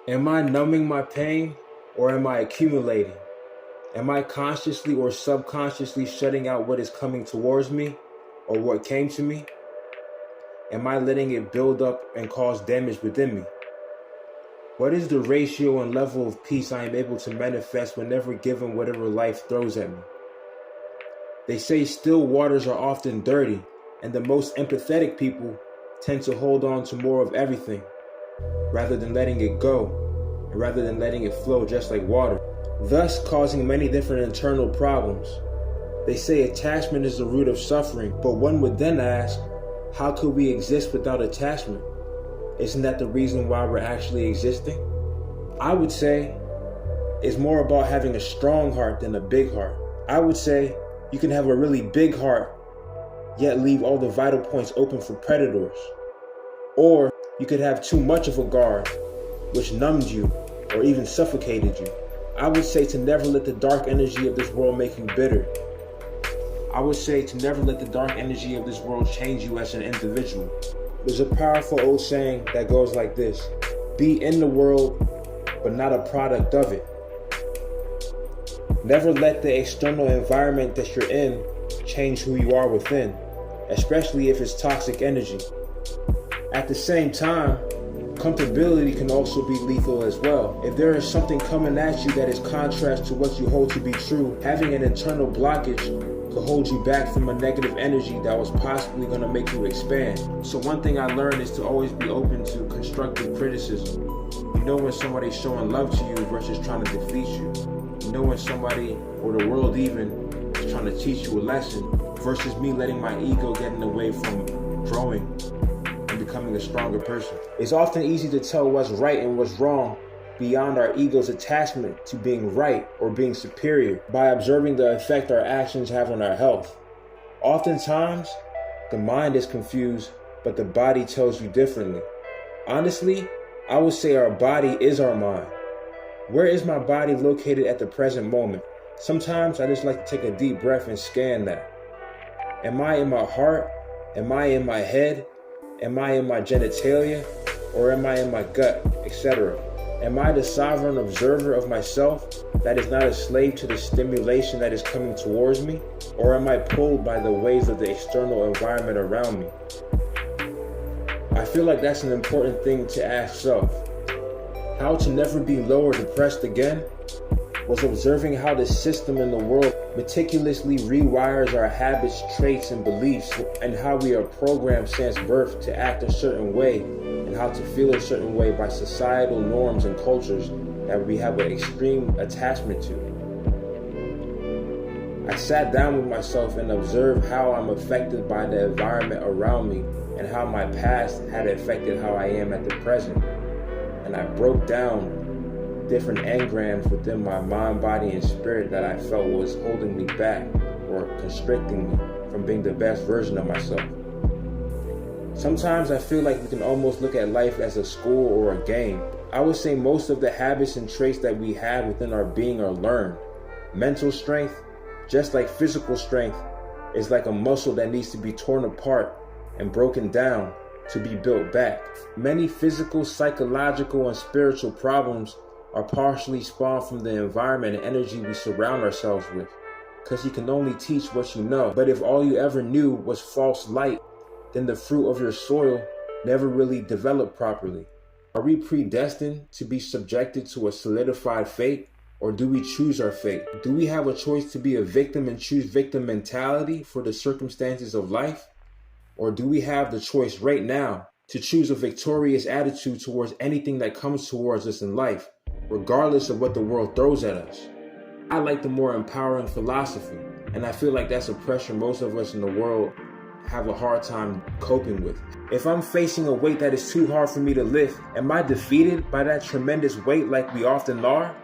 Am I numbing my pain or am I accumulating? Am I consciously or subconsciously shutting out what is coming towards me or what came to me? Am I letting it build up and cause damage within me? What is the ratio and level of peace I am able to manifest whenever given whatever life throws at me? They say still waters are often dirty, and the most empathetic people tend to hold on to more of everything rather than letting it go, and rather than letting it flow just like water, thus causing many different internal problems. They say attachment is the root of suffering, but one would then ask, how could we exist without attachment? Isn't that the reason why we're actually existing? I would say it's more about having a strong heart than a big heart. I would say you can have a really big heart, yet leave all the vital points open for predators. Or you could have too much of a guard, which numbed you or even suffocated you. I would say to never let the dark energy of this world make you bitter. I would say to never let the dark energy of this world change you as an individual. There's a powerful old saying that goes like this: be in the world, but not a product of it. Never let the external environment that you're in change who you are within, especially if it's toxic energy. At the same time, comfortability can also be lethal as well. If there is something coming at you that is contrast to what you hold to be true, having an internal blockage could hold you back from a negative energy that was possibly going to make you expand. So one thing I learned is to always be open to constructive criticism. You know when somebody's showing love to you versus trying to defeat you. You know when somebody, or the world even, is trying to teach you a lesson versus me letting my ego get in the way from growing and becoming a stronger person. It's often easy to tell what's right and what's wrong beyond our ego's attachment to being right or being superior by observing the effect our actions have on our health. Oftentimes, the mind is confused, but the body tells you differently. Honestly, I would say our body is our mind. Where is my body located at the present moment? Sometimes I just like to take a deep breath and scan that. Am I in my heart? Am I in my head? Am I in my genitalia? Or am I in my gut, etc.? Am I the sovereign observer of myself that is not a slave to the stimulation that is coming towards me? Or am I pulled by the waves of the external environment around me? I feel like that's an important thing to ask self. How to never be low or depressed again was observing how the system in the world meticulously rewires our habits, traits, and beliefs, and how we are programmed since birth to act a certain way and how to feel a certain way by societal norms and cultures that we have an extreme attachment to. I sat down with myself and observed how I'm affected by the environment around me and how my past had affected how I am at the present. And I broke down different engrams within my mind, body, and spirit that I felt was holding me back or constricting me from being the best version of myself. Sometimes I feel like we can almost look at life as a school or a game. I would say most of the habits and traits that we have within our being are learned. Mental strength, just like physical strength, is like a muscle that needs to be torn apart and broken down to be built back. Many physical, psychological, and spiritual problems are partially spawned from the environment and energy we surround ourselves with. Because you can only teach what you know. But if all you ever knew was false light, then the fruit of your soil never really developed properly. Are we predestined to be subjected to a solidified fate? Or do we choose our fate? Do we have a choice to be a victim and choose victim mentality for the circumstances of life? Or do we have the choice right now to choose a victorious attitude towards anything that comes towards us in life, regardless of what the world throws at us? I like the more empowering philosophy, and I feel like that's a pressure most of us in the world have a hard time coping with. If I'm facing a weight that is too hard for me to lift, am I defeated by that tremendous weight like we often are?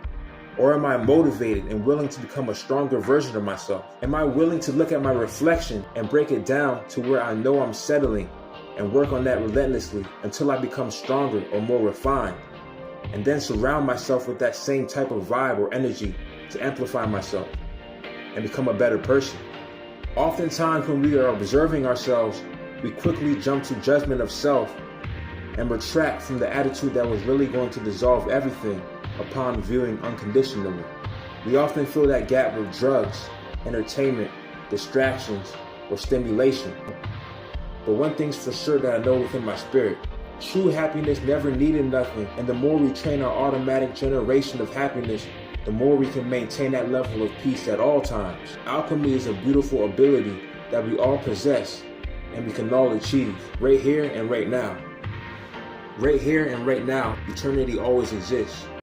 Or am I motivated and willing to become a stronger version of myself? Am I willing to look at my reflection and break it down to where I know I'm settling and work on that relentlessly until I become stronger or more refined? And then surround myself with that same type of vibe or energy to amplify myself and become a better person. Oftentimes when we are observing ourselves, we quickly jump to judgment of self and retract from the attitude that was really going to dissolve everything upon viewing unconditionally. We often fill that gap with drugs, entertainment, distractions, or stimulation. But one thing's for sure that I know within my spirit: true happiness never needed nothing, and the more we train our automatic generation of happiness, the more we can maintain that level of peace at all times. Alchemy is a beautiful ability that we all possess, and we can all achieve right here and right now. Right here and right now, eternity always exists.